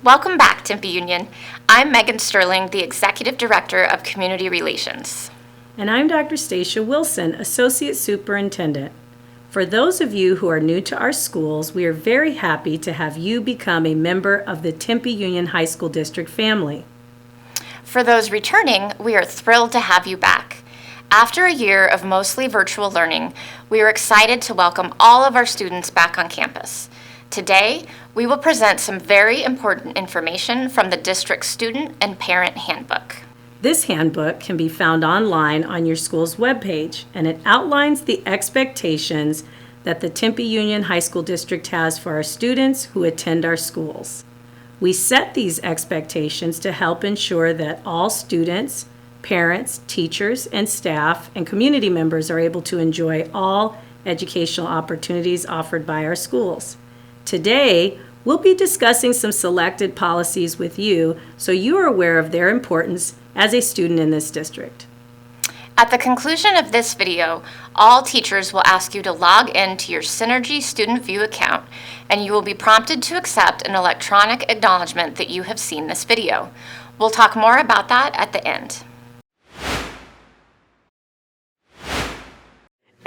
Welcome back, Tempe Union. I'm Megan Sterling, the Executive Director of Community Relations. And I'm Dr. Stacia Wilson, Associate Superintendent. For those of you who are new to our schools, we are very happy to have you become a member of the Tempe Union High School District family. For those returning, we are thrilled to have you back. After a year of mostly virtual learning, we are excited to welcome all of our students back on campus. Today, we will present some very important information from the district's Student and Parent Handbook. This handbook can be found online on your school's webpage, and it outlines the expectations that the Tempe Union High School District has for our students who attend our schools. We set these expectations to help ensure that all students, parents, teachers, and staff and community members are able to enjoy all educational opportunities offered by our schools. Today, we'll be discussing some selected policies with you so you are aware of their importance as a student in this district. At the conclusion of this video, all teachers will ask you to log in to your Synergy Student View account, and you will be prompted to accept an electronic acknowledgement that you have seen this video. We'll talk more about that at the end.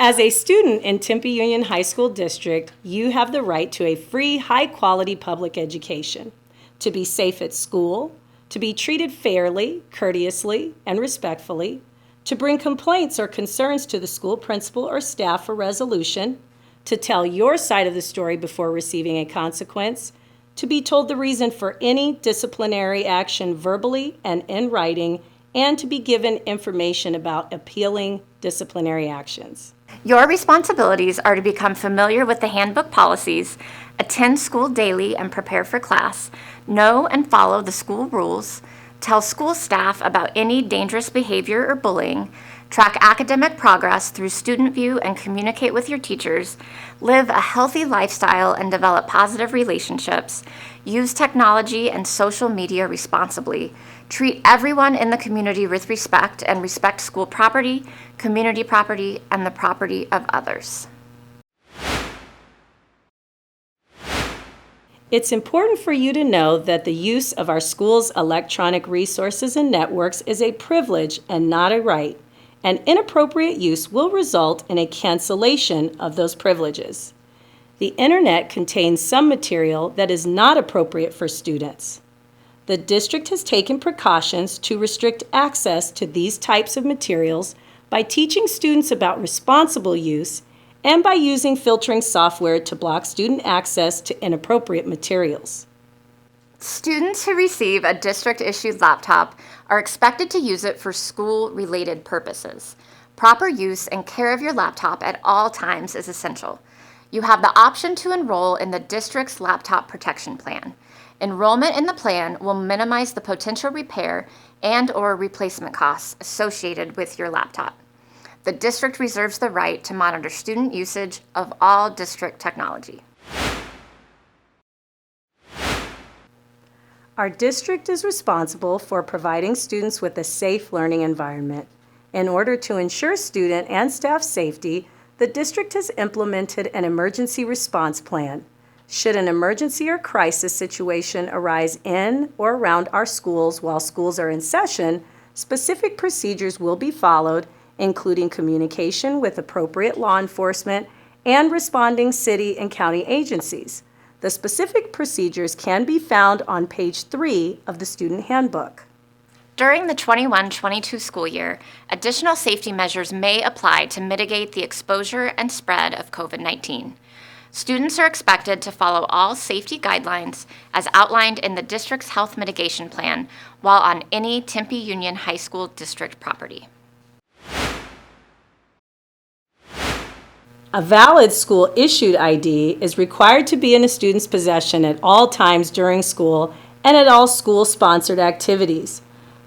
As a student in Tempe Union High School District, you have the right to a free, high-quality public education, to be safe at school, to be treated fairly, courteously, and respectfully, to bring complaints or concerns to the school principal or staff for resolution, to tell your side of the story before receiving a consequence, to be told the reason for any disciplinary action verbally and in writing, and to be given information about appealing disciplinary actions. Your responsibilities are to become familiar with the handbook policies, attend school daily and prepare for class, know and follow the school rules, tell school staff about any dangerous behavior or bullying, track academic progress through Student View and communicate with your teachers, live a healthy lifestyle and develop positive relationships, use technology and social media responsibly, treat everyone in the community with respect and respect school property, community property, and the property of others. It's important for you to know that the use of our school's electronic resources and networks is a privilege and not a right, and inappropriate use will result in a cancellation of those privileges. The internet contains some material that is not appropriate for students. The district has taken precautions to restrict access to these types of materials by teaching students about responsible use and by using filtering software to block student access to inappropriate materials. Students who receive a district-issued laptop are expected to use it for school-related purposes. Proper use and care of your laptop at all times is essential. You have the option to enroll in the district's laptop protection plan. Enrollment in the plan will minimize the potential repair and/or replacement costs associated with your laptop. The district reserves the right to monitor student usage of all district technology. Our district is responsible for providing students with a safe learning environment. In order to ensure student and staff safety, the district has implemented an emergency response plan. Should an emergency or crisis situation arise in or around our schools while schools are in session, specific procedures will be followed, including communication with appropriate law enforcement and responding city and county agencies. The specific procedures can be found on page 3 of the student handbook. During the 21-22 school year, additional safety measures may apply to mitigate the exposure and spread of COVID-19. Students are expected to follow all safety guidelines as outlined in the district's health mitigation plan while on any Tempe Union High School District property. A valid school-issued ID is required to be in a student's possession at all times during school and at all school-sponsored activities.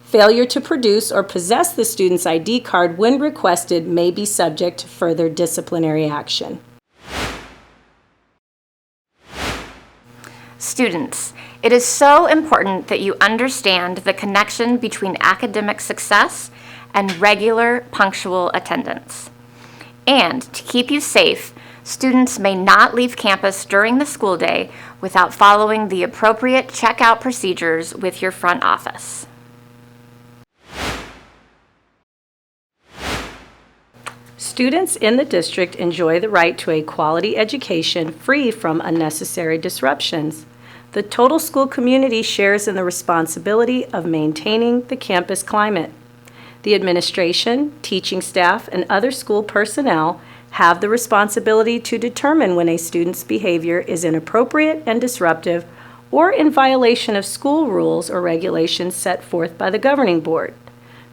Failure to produce or possess the student's ID card when requested may be subject to further disciplinary action. Students, it is so important that you understand the connection between academic success and regular punctual attendance. And to keep you safe, Students may not leave campus during the school day without following the appropriate checkout procedures with your front office. Students in the district enjoy the right to a quality education free from unnecessary disruptions. The total school community shares in the responsibility of maintaining the campus climate. The administration, teaching staff, and other school personnel have the responsibility to determine when a student's behavior is inappropriate and disruptive or in violation of school rules or regulations set forth by the governing board.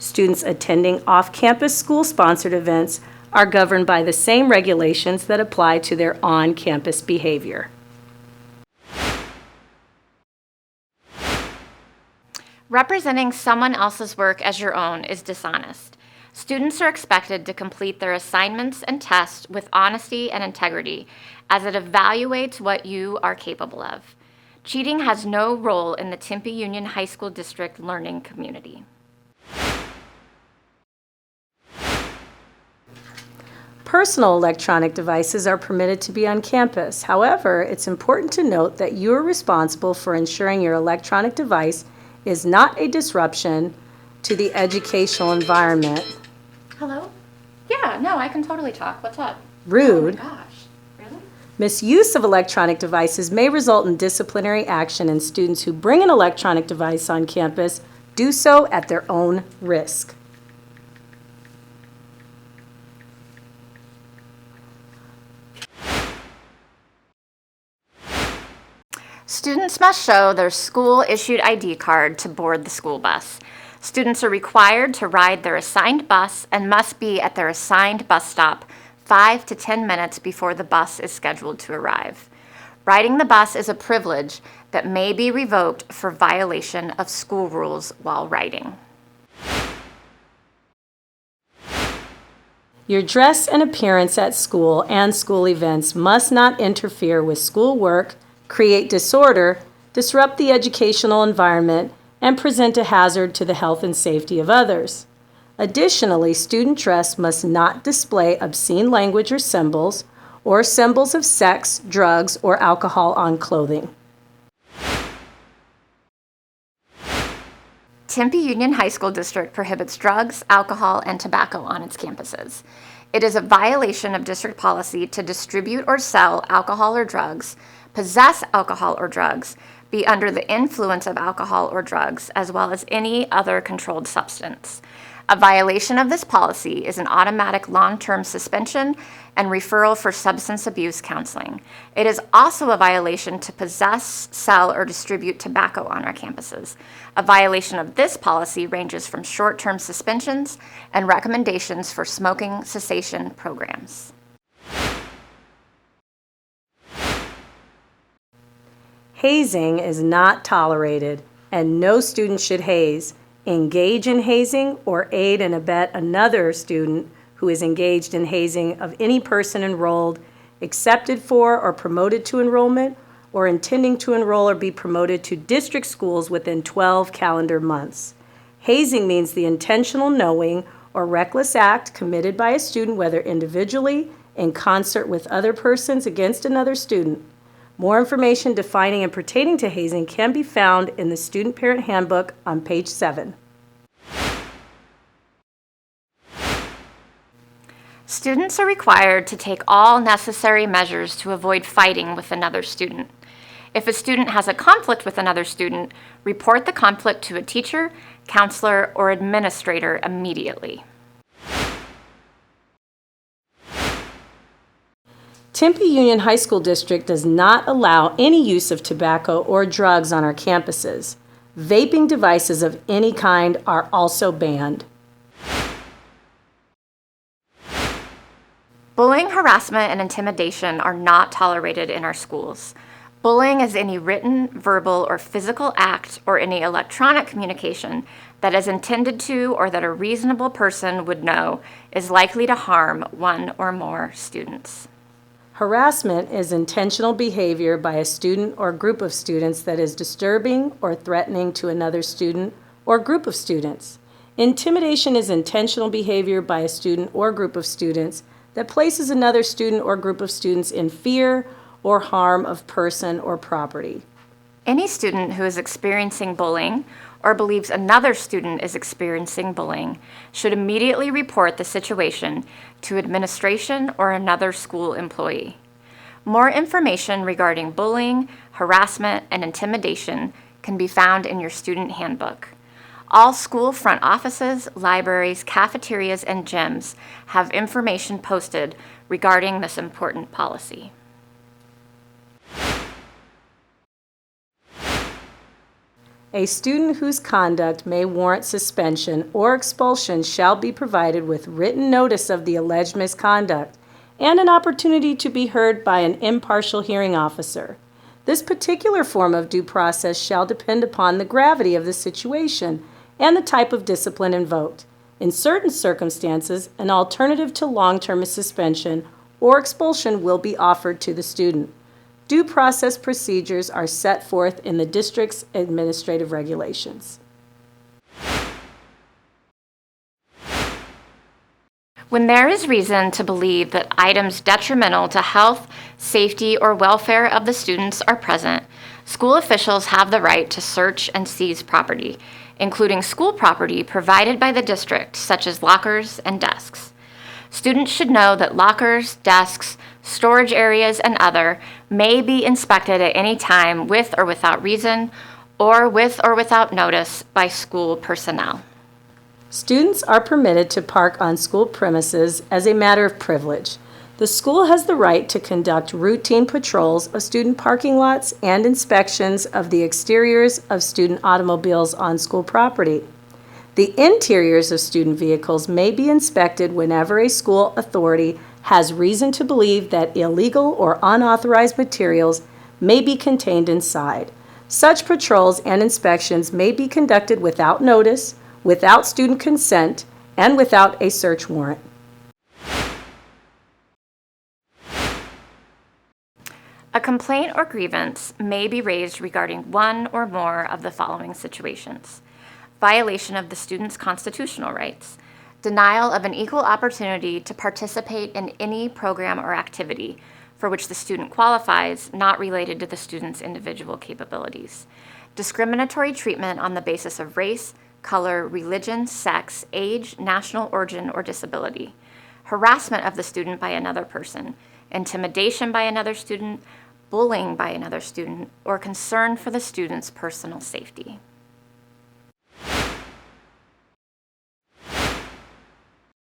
Students attending off-campus school-sponsored events are governed by the same regulations that apply to their on-campus behavior. Representing someone else's work as your own is dishonest. Students are expected to complete their assignments and tests with honesty and integrity, as it evaluates what you are capable of. Cheating has no role in the Tempe Union High School District learning community. Personal electronic devices are permitted to be on campus. However, it's important to note that you are responsible for ensuring your electronic device is not a disruption to the educational environment. Hello? Yeah, no, I can totally talk. What's up? Rude. Oh my gosh, really? Misuse of electronic devices may result in disciplinary action, and students who bring an electronic device on campus do so at their own risk. Students must show their school-issued ID card to board the school bus. Students are required to ride their assigned bus and must be at their assigned bus stop 5 to 10 minutes before the bus is scheduled to arrive. Riding the bus is a privilege that may be revoked for violation of school rules while riding. Your dress and appearance at school and school events must not interfere with school work, create disorder, disrupt the educational environment, and present a hazard to the health and safety of others. Additionally, student dress must not display obscene language or symbols of sex, drugs, or alcohol on clothing. Tempe Union High School District prohibits drugs, alcohol, and tobacco on its campuses. It is a violation of district policy to distribute or sell alcohol or drugs, possess alcohol or drugs, be under the influence of alcohol or drugs, as well as any other controlled substance. A violation of this policy is an automatic long-term suspension and referral for substance abuse counseling. It is also a violation to possess, sell, or distribute tobacco on our campuses. A violation of this policy ranges from short-term suspensions and recommendations for smoking cessation programs. Hazing is not tolerated, and no student should haze, engage in hazing, or aid and abet another student who is engaged in hazing of any person enrolled, accepted for, or promoted to enrollment, or intending to enroll or be promoted to district schools within 12 calendar months. Hazing means the intentional knowing or reckless act committed by a student, whether individually, in concert with other persons against another student. More information defining and pertaining to hazing can be found in the Student Parent Handbook on page 7. Students are required to take all necessary measures to avoid fighting with another student. If a student has a conflict with another student, report the conflict to a teacher, counselor, or administrator immediately. Tempe Union High School District does not allow any use of tobacco or drugs on our campuses. Vaping devices of any kind are also banned. Bullying, harassment, and intimidation are not tolerated in our schools. Bullying is any written, verbal, or physical act or any electronic communication that is intended to or that a reasonable person would know is likely to harm one or more students. Harassment is intentional behavior by a student or group of students that is disturbing or threatening to another student or group of students. Intimidation is intentional behavior by a student or group of students that places another student or group of students in fear or harm of person or property. Any student who is experiencing bullying or believes another student is experiencing bullying should immediately report the situation to administration or another school employee. More information regarding bullying, harassment, and intimidation can be found in your student handbook. All school front offices, libraries, cafeterias, and gyms have information posted regarding this important policy. A student whose conduct may warrant suspension or expulsion shall be provided with written notice of the alleged misconduct and an opportunity to be heard by an impartial hearing officer. This particular form of due process shall depend upon the gravity of the situation and the type of discipline invoked. In certain circumstances, an alternative to long-term suspension or expulsion will be offered to the student. Due process procedures are set forth in the district's administrative regulations. When there is reason to believe that items detrimental to health, safety, or welfare of the students are present, school officials have the right to search and seize property, including school property provided by the district, such as lockers and desks. Students should know that lockers, desks, storage areas, and other may be inspected at any time with or without reason, or with or without notice by school personnel. Students are permitted to park on school premises as a matter of privilege. The school has the right to conduct routine patrols of student parking lots and inspections of the exteriors of student automobiles on school property. The interiors of student vehicles may be inspected whenever a school authority has reason to believe that illegal or unauthorized materials may be contained inside. Such patrols and inspections may be conducted without notice, without student consent, and without a search warrant. A complaint or grievance may be raised regarding one or more of the following situations: violation of the student's constitutional rights, denial of an equal opportunity to participate in any program or activity for which the student qualifies, not related to the student's individual capabilities, discriminatory treatment on the basis of race, color, religion, sex, age, national origin, or disability, harassment of the student by another person, intimidation by another student, bullying by another student, or concern for the student's personal safety.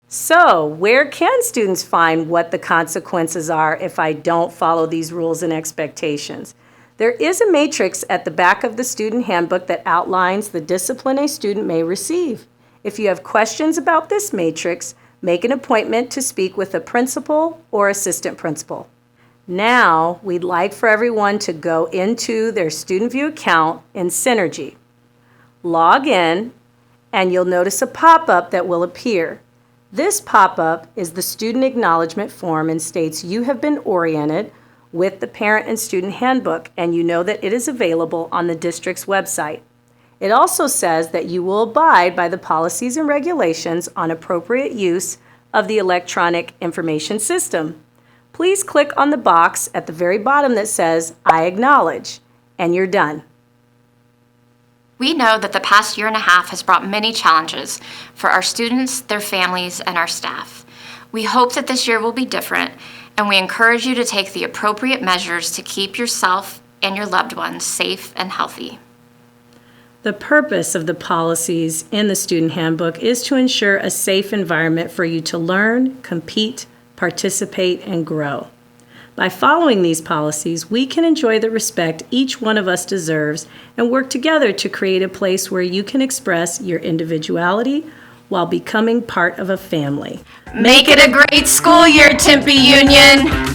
So, where can students find what the consequences are if I don't follow these rules and expectations? There is a matrix at the back of the student handbook that outlines the discipline a student may receive. If you have questions about this matrix, make an appointment to speak with a principal or assistant principal. Now, we'd like for everyone to go into their Student View account in Synergy. Log in, and you'll notice a pop-up that will appear. This pop-up is the student acknowledgement form and states you have been oriented with the parent and student handbook, and you know that it is available on the district's website. It also says that you will abide by the policies and regulations on appropriate use of the electronic information system. Please click on the box at the very bottom that says, I acknowledge, and you're done. We know that the past year and a half has brought many challenges for our students, their families, and our staff. We hope that this year will be different, and we encourage you to take the appropriate measures to keep yourself and your loved ones safe and healthy. The purpose of the policies in the student handbook is to ensure a safe environment for you to learn, compete, participate, and grow. By following these policies, we can enjoy the respect each one of us deserves and work together to create a place where you can express your individuality while becoming part of a family. Make it a great school year, Tempe Union!